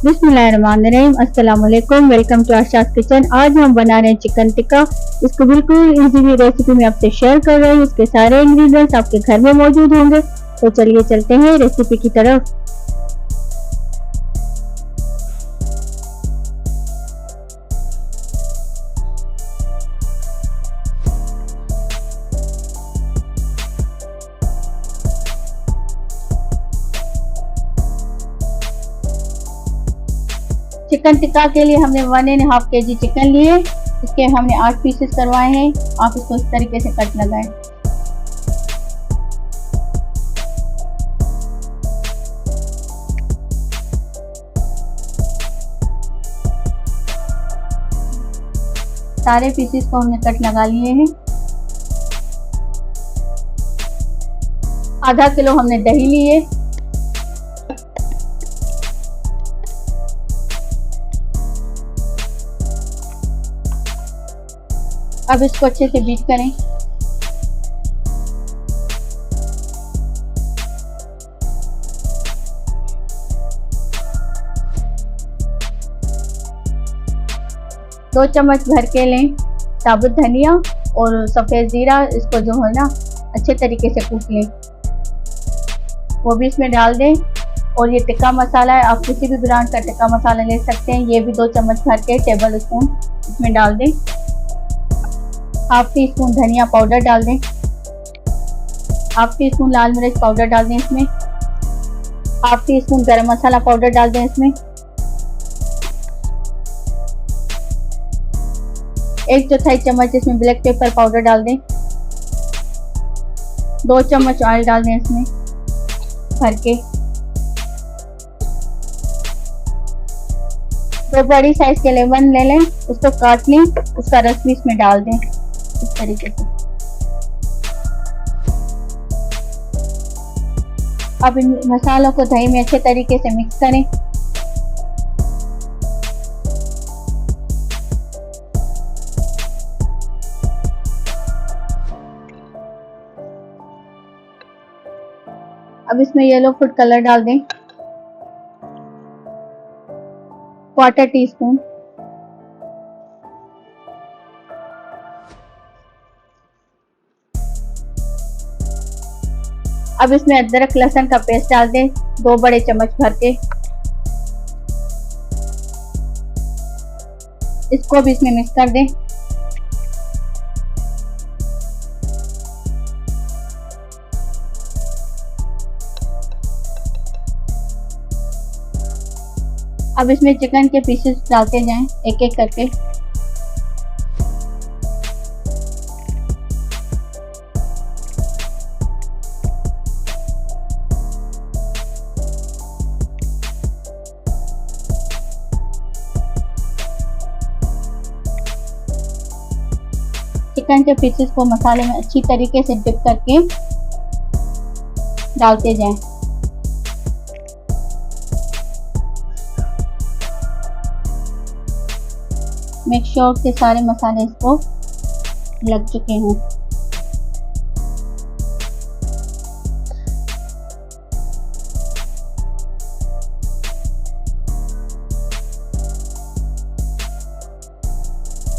बिस्मिल्लाहिर्रहमानिर्रहीम। अस्सलाम वालेकुम। Welcome to Asha's kitchen. आज हम बना रहे हैं चिकन टिक्का। इसको बिल्कुल इजीली रेसिपी में आपसे शेयर कर रही हूँ। इसके सारे इंग्रेडिएंट्स आपके घर में मौजूद होंगे। तो चलिए चलते हैं रेसिपी की तरफ। चिकन टिक्का के लिए हमने 1.5 kg चिकन लिए। इसके हमने 8 पीसेस करवाए हैं। आप इसको इस तरीके से कट लगाएं। सारे पीसेस को हमने कट लगा लिए हैं। आधा किलो हमने दही लिए। अब इसको अच्छे से बीट करें। दो चम्मच भर के लें साबुत धनिया और सफ़ेद ज़ीरा। इसको जो है ना अच्छे तरीके से कूट लें, वो भी इसमें डाल दें। और ये टिक्का मसाला है, आप किसी भी ब्रांड का टिक्का मसाला ले सकते हैं। ये भी 2 चम्मच भर के टेबल स्पून इसमें डाल दें। हाफ टी स्पून धनिया पाउडर डाल दें। हाफ टी स्पून लाल मिर्च पाउडर डाल दें इसमें। हाफ टी स्पून गरम मसाला पाउडर डाल दें इसमें। 1/4 चम्मच इसमें ब्लैक पेपर पाउडर डाल दें। 2 चम्मच ऑयल डाल दें इसमें भर के। 2 बड़ी साइज के लेमन ले लें, उसको काट लें, उसका रस भी इसमें डाल दें इस तरीके से। अब इन मसालों को दही में अच्छे तरीके से मिक्स करें। अब इसमें येलो फूड कलर डाल दें, 1/4 टीस्पून। अब इसमें अदरक लहसुन का पेस्ट डाल दें, 2 बड़े चम्मच भर के। इसको भी इसमें मिक्स कर दें। अब इसमें चिकन के पीसेस डालते जाएं एक एक करके। चिकन के पीसेस को मसाले में अच्छी तरीके से डिप करके डालते जाएं। मेक श्योर के सारे मसाले इसको लग चुके हों।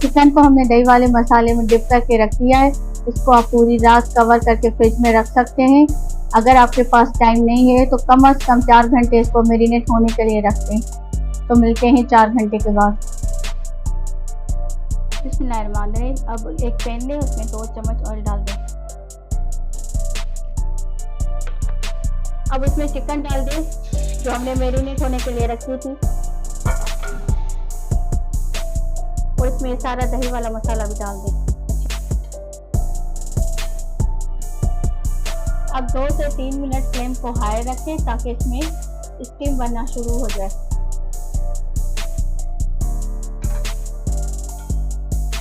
चिकन को हमने दही वाले मसाले में डिप करके रख दिया है। इसको आप पूरी रात कवर करके फ्रिज में रख सकते हैं। अगर आपके पास टाइम नहीं है तो कम से कम 4 घंटे इसको मैरिनेट होने के लिए रख दें। तो मिलते हैं 4 घंटे के बाद। बिस्मिल्लाहिर्रहमानिर्रहीम। अब एक पैन लें, उसमें 2 चम्मच ऑयल डाल दें। अब उसमें चिकन डाल दें जो हमने मैरिनेट होने के लिए रखी थी, और इसमें सारा दही वाला मसाला भी डाल दें। अब 2 से 3 मिनट फ्लेम को हाई रखें ताकि इसमें स्टीम बनना शुरू हो जाए।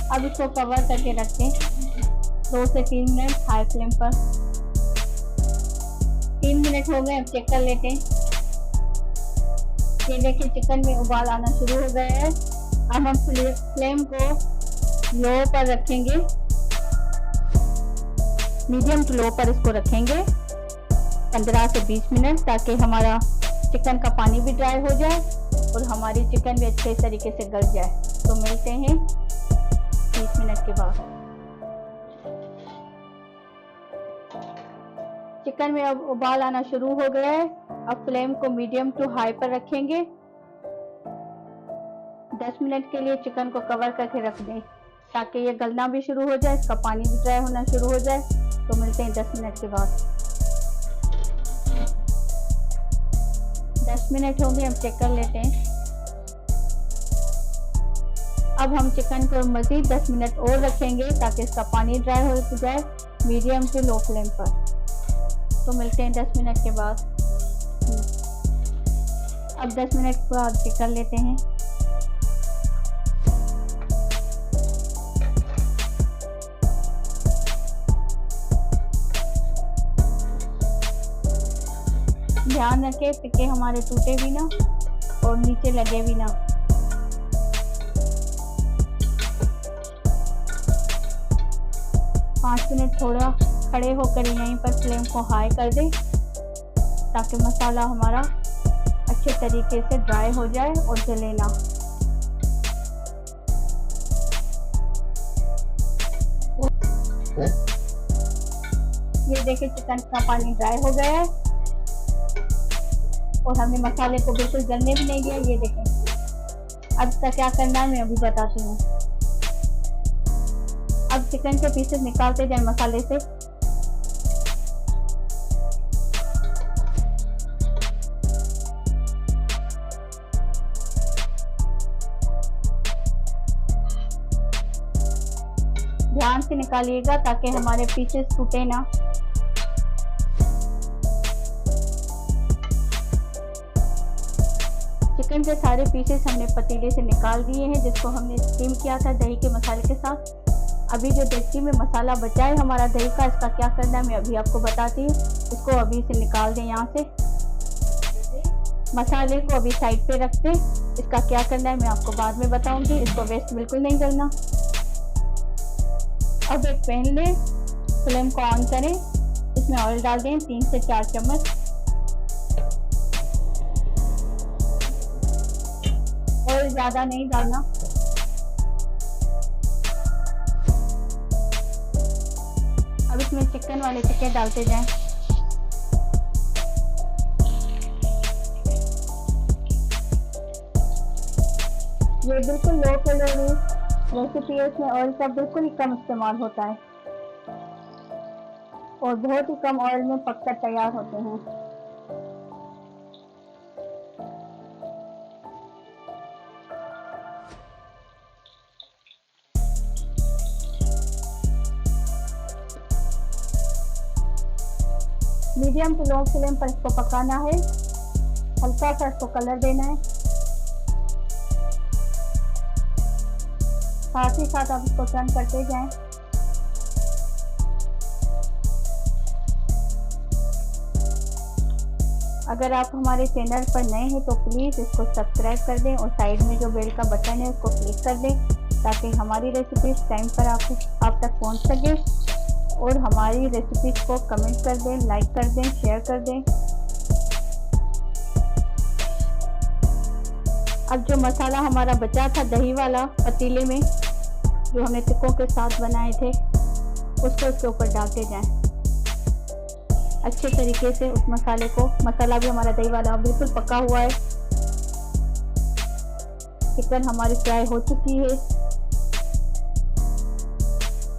अब इसको कवर करके रखें 2 से 3 मिनट हाई फ्लेम पर। 3 मिनट हो गए, अब चेक कर लेते हैं। ये देखिए चिकन में उबाल आना शुरू हो गया है। अब हम फ्लेम को लो पर रखेंगे, मीडियम टू लो पर इसको रखेंगे 15 से 20 मिनट, ताकि हमारा चिकन का पानी भी ड्राई हो जाए और हमारी चिकन भी अच्छे तरीके से गल जाए। तो मिलते हैं 30 मिनट के बाद। चिकन में अब उबाल आना शुरू हो गया है। अब फ्लेम को मीडियम टू हाई पर रखेंगे। 10 मिनट के लिए चिकन को कवर करके रख दें ताकि ये गलना भी शुरू हो जाए, इसका पानी भी ड्राई होना शुरू हो जाए। तो मिलते हैं 10 मिनट के बाद। 10 मिनट हो गए, हम चेक कर लेते हैं। अब हम चिकन को मज़ीद 10 मिनट और रखेंगे ताकि इसका पानी ड्राई हो जाए, मीडियम टू लो फ्लेम पर। तो मिलते हैं 10 मिनट के बाद। अब 10 मिनट बाद चेक कर लेते हैं। ध्यान रखें टिक्के हमारे टूटे भी ना और नीचे लगे भी ना। पाँच मिनट थोड़ा खड़े होकर यहीं पर फ्लेम को हाई कर दें ताकि मसाला हमारा अच्छे तरीके से ड्राई हो जाए और जले ना। ये देखिए चिकन का पानी ड्राई हो गया है और हमने मसाले को बिल्कुल जलने भी नहीं दिया। ये देखें। अब तक क्या करना है मैं अभी बताती हूँ। अब चिकन के पीसेस निकालते जाए मसाले से। ध्यान से निकालिएगा ताकि हमारे पीसेस टूटे ना। चिकन के सारे पीसेस हमने पतीले से निकाल दिए हैं जिसको हमने स्टीम किया था दही के मसाले के साथ। अभी जो डेगची में मसाला बचा है हमारा दही का, इसका क्या करना है मैं अभी आपको बताती हूँ। इसको अभी से निकाल दें यहाँ से। मसाले को अभी साइड पे रख दें। इसका क्या करना है मैं आपको बाद में बताऊंगी। इसको वेस्ट बिल्कुल नहीं करना। अब एक पैन लें, फ्लेम को ऑन करें, इसमें ऑयल डाल दें 3 से 4 चम्मच। ऑयल ज़्यादा नहीं डालना। अब इसमें चिकन वाले टिक्के डालते जाएं। ये बिल्कुल लो कैलोरी रेसिपी है। इसमें ऑयल का बिल्कुल ही कम इस्तेमाल होता है और बहुत ही कम ऑयल में पककर तैयार होते हैं। मीडियम टू लो फ्लेम पर इसको पकाना है। हल्का सा इसको कलर देना है। साथ ही साथ आप इसको टर्न करते जाएं। अगर आप हमारे चैनल पर नए हैं तो प्लीज़ इसको सब्सक्राइब कर दें और साइड में जो बेल का बटन है उसको क्लिक कर दें ताकि हमारी रेसिपीज टाइम पर आप तक पहुंच सके। और हमारी रेसिपीज को कमेंट कर दें, लाइक कर दें, शेयर कर दें। अब जो मसाला हमारा बचा था दही वाला पतीले में जो हमने टिक्कों के साथ बनाए थे उसको इसके ऊपर डालते जाएं अच्छे तरीके से उस मसाले को। मसाला भी हमारा दही वाला बिल्कुल पका हुआ है। चिकन हमारी फ्राई हो चुकी है।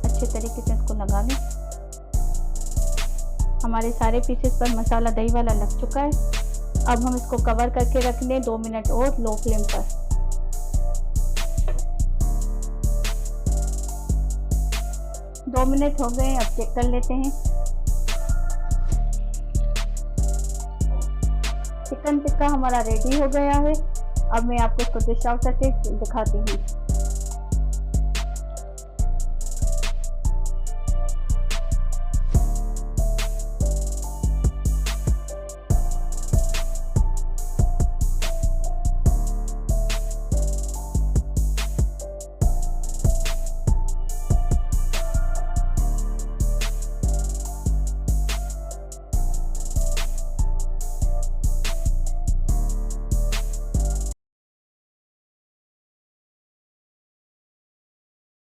अच्छे तरीके से इसको लगा लें। हमारे सारे पीसेस पर मसाला दही वाला लग चुका है। अब हम इसको कवर करके रख लें 2 मिनट और लो फ्लेम पर। दो मिनट हो गए, अब चेक कर लेते हैं। चिकन टिक्का हमारा रेडी हो गया है। अब मैं आपको इसको डिश आउट करके दिखाती हूँ।